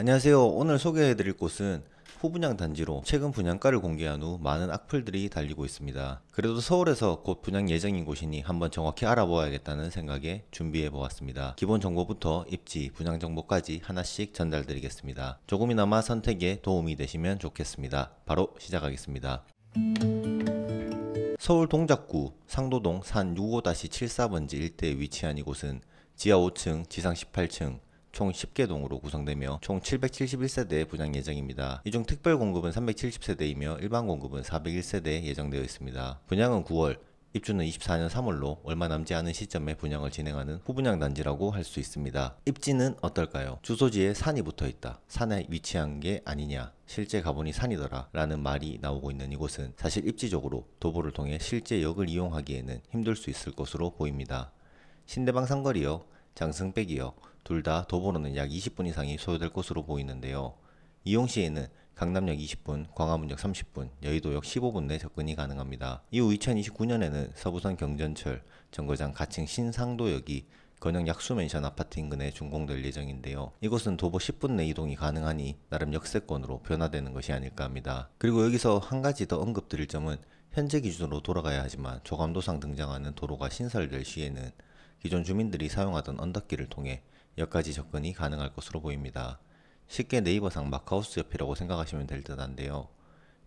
안녕하세요. 오늘 소개해드릴 곳은 후분양 단지로 최근 분양가를 공개한 후 많은 악플들이 달리고 있습니다. 그래도 서울에서 곧 분양 예정인 곳이니 한번 정확히 알아보아야겠다는 생각에 준비해보았습니다. 기본 정보부터 입지, 분양 정보까지 하나씩 전달드리겠습니다. 조금이나마 선택에 도움이 되시면 좋겠습니다. 바로 시작하겠습니다. 서울 동작구 상도동 산 65-74번지 일대에 위치한 이곳은 지하 5층, 지상 18층, 총 10개 동으로 구성되며 총 771세대 분양 예정입니다. 이 중 특별 공급은 370세대이며 일반 공급은 401세대 예정되어 있습니다. 분양은 9월, 입주는 24년 3월로 얼마 남지 않은 시점에 분양을 진행하는 후분양 단지라고 할 수 있습니다. 입지는 어떨까요? 주소지에 산이 붙어 있다. 산에 위치한 게 아니냐. 실제 가보니 산이더라 라는 말이 나오고 있는 이곳은 사실 입지적으로 도보를 통해 실제 역을 이용하기에는 힘들 수 있을 것으로 보입니다. 신대방 상거리역, 장승백이역 둘 다 도보로는 약 20분 이상이 소요될 것으로 보이는데요. 이용 시에는 강남역 20분, 광화문역 30분, 여의도역 15분 내 접근이 가능합니다. 이후 2029년에는 서부선 경전철, 정거장 가칭 신상도역이 건영 약수맨션 아파트 인근에 준공될 예정인데요. 이곳은 도보 10분 내 이동이 가능하니 나름 역세권으로 변화되는 것이 아닐까 합니다. 그리고 여기서 한 가지 더 언급드릴 점은 현재 기준으로 돌아가야 하지만 조감도상 등장하는 도로가 신설될 시에는 기존 주민들이 사용하던 언덕길을 통해 역까지 접근이 가능할 것으로 보입니다. 쉽게 네이버상 마카오스 옆이라고 생각하시면 될 듯한데요.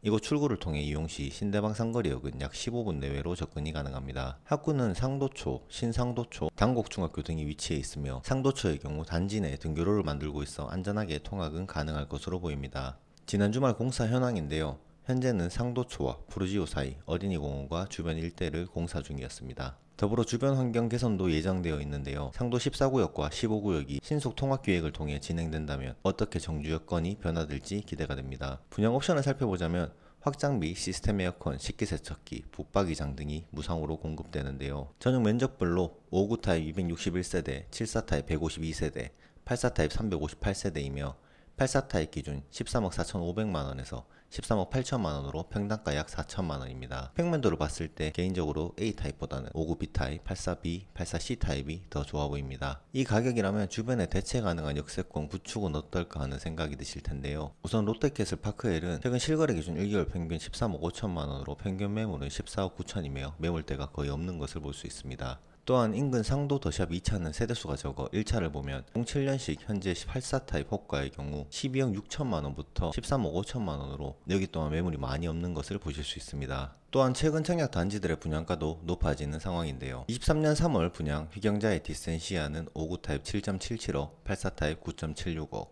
이곳 출구를 통해 이용 시 신대방 상거리역은 약 15분 내외로 접근이 가능합니다. 학구는 상도초, 신상도초, 당곡중학교 등이 위치해 있으며 상도초의 경우 단지 내 등교로를 만들고 있어 안전하게 통학은 가능할 것으로 보입니다. 지난 주말 공사 현황인데요. 현재는 상도초와 푸르지오 사이 어린이공원과 주변 일대를 공사 중이었습니다. 더불어 주변 환경 개선도 예정되어 있는데요. 상도 14구역과 15구역이 신속 통합기획을 통해 진행된다면 어떻게 정주 여건이 변화될지 기대가 됩니다. 분양 옵션을 살펴보자면 확장비, 시스템 에어컨, 식기세척기, 붙박이장 등이 무상으로 공급되는데요. 전용 면적별로 59 타입 261세대, 74 타입 152세대, 84 타입 358세대이며 84 타입 기준 13억 4,500만원에서 13억 8천만원으로 평당가 약 4천만원입니다. 평면도를 봤을 때 개인적으로 A타입보다는 59 B타입, 84B, 84C 타입이 더 좋아 보입니다. 이 가격이라면 주변에 대체 가능한 역세권 구축은 어떨까 하는 생각이 드실 텐데요. 우선 롯데캐슬 파크엘은 최근 실거래 기준 1개월 평균 13억 5천만원으로 평균 매물은 14억 9천이며 매물대가 거의 없는 것을 볼 수 있습니다. 또한 인근 상도 더샵 2차는 세대수가 적어 1차를 보면 07년식 현재 84 타입 호가의 경우 12억 6천만원부터 13억 5천만원으로 여기 또한 매물이 많이 없는 것을 보실 수 있습니다. 또한 최근 청약 단지들의 분양가도 높아지는 상황인데요. 23년 3월 분양 휘경자의 디센시아는 59 타입 7.77억, 84 타입 9.76억,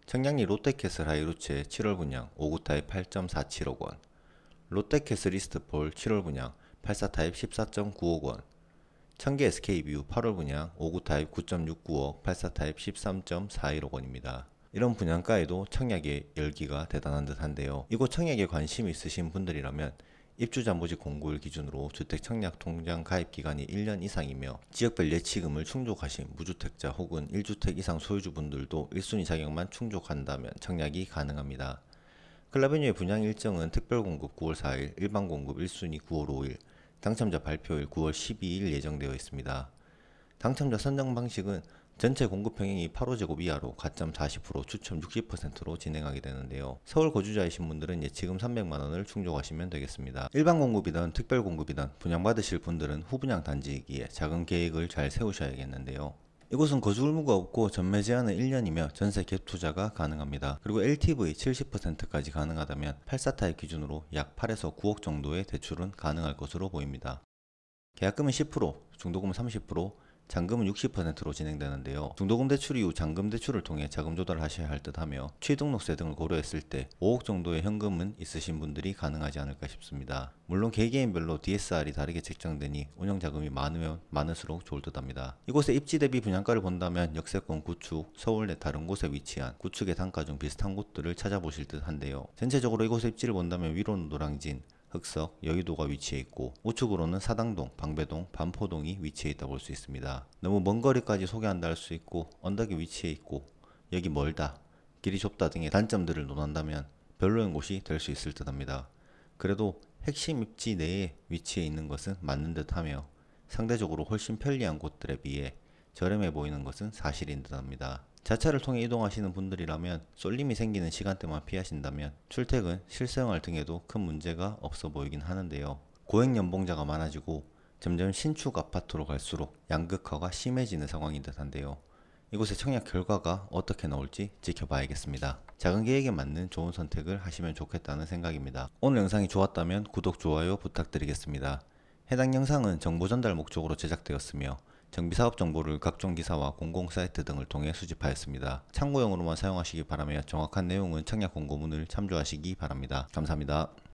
청량리 롯데캐슬 하이루츠의 7월 분양 59 타입 8.47억 원, 롯데캐슬 이스트폴 7월 분양 84 타입 14.9억 원, 청계 SK뷰 8월 분양 59 타입 9.69억, 84 타입 13.41억 원입니다. 이런 분양가에도 청약의 열기가 대단한 듯한데요. 이곳 청약에 관심 있으신 분들이라면 입주자 모집 공고일 기준으로 주택 청약 통장 가입 기간이 1년 이상이며 지역별 예치금을 충족하신 무주택자 혹은 1주택 이상 소유주분들도 1순위 자격만 충족한다면 청약이 가능합니다. 클라베뉴의 분양 일정은 특별 공급 9월 4일, 일반 공급 1순위 9월 5일, 당첨자 발표일 9월 12일 예정되어 있습니다. 당첨자 선정 방식은 전체 공급 평형이 8호제곱 이하로 가점 40%, 추첨 60%로 진행하게 되는데요. 서울 거주자이신 분들은 예치금 300만원을 충족하시면 되겠습니다. 일반 공급이든 특별 공급이든 분양받으실 분들은 후분양 단지이기에 자금 계획을 잘 세우셔야겠는데요. 이곳은 거주 의무가 없고 전매 제한은 1년이며 전세 갭 투자가 가능합니다. 그리고 LTV 70%까지 가능하다면 84 타입 기준으로 약 8에서 9억 정도의 대출은 가능할 것으로 보입니다. 계약금은 10%, 중도금은 30%, 잔금은 60%로 진행되는데요. 중도금 대출 이후 잔금 대출을 통해 자금 조달을 하셔야 할 듯하며 취등록세 등을 고려했을 때 5억 정도의 현금은 있으신 분들이 가능하지 않을까 싶습니다. 물론 개개인별로 DSR이 다르게 책정되니 운영자금이 많으면 많을수록 좋을 듯합니다. 이곳의 입지 대비 분양가를 본다면 역세권 구축, 서울 내 다른 곳에 위치한 구축의 단가 중 비슷한 곳들을 찾아보실 듯한데요. 전체적으로 이곳의 입지를 본다면 위로는 노량진, 흑석, 여의도가 위치해 있고 우측으로는 사당동, 방배동, 반포동이 위치해 있다 볼 수 있습니다. 너무 먼 거리까지 소개한다 할 수 있고 언덕에 위치해 있고 여기 멀다, 길이 좁다 등의 단점들을 논한다면 별로인 곳이 될 수 있을 듯합니다. 그래도 핵심 입지 내에 위치해 있는 것은 맞는 듯하며 상대적으로 훨씬 편리한 곳들에 비해 저렴해 보이는 것은 사실인 듯합니다. 자차를 통해 이동하시는 분들이라면 쏠림이 생기는 시간대만 피하신다면 출퇴근, 실생활 등에도 큰 문제가 없어 보이긴 하는데요. 고액 연봉자가 많아지고 점점 신축 아파트로 갈수록 양극화가 심해지는 상황인 듯한데요. 이곳의 청약 결과가 어떻게 나올지 지켜봐야겠습니다. 작은 계획에 맞는 좋은 선택을 하시면 좋겠다는 생각입니다. 오늘 영상이 좋았다면 구독, 좋아요 부탁드리겠습니다. 해당 영상은 정보 전달 목적으로 제작되었으며 정비사업 정보를 각종 기사와 공공 사이트 등을 통해 수집하였습니다. 참고용으로만 사용하시기 바라며 정확한 내용은 청약 공고문을 참조하시기 바랍니다. 감사합니다.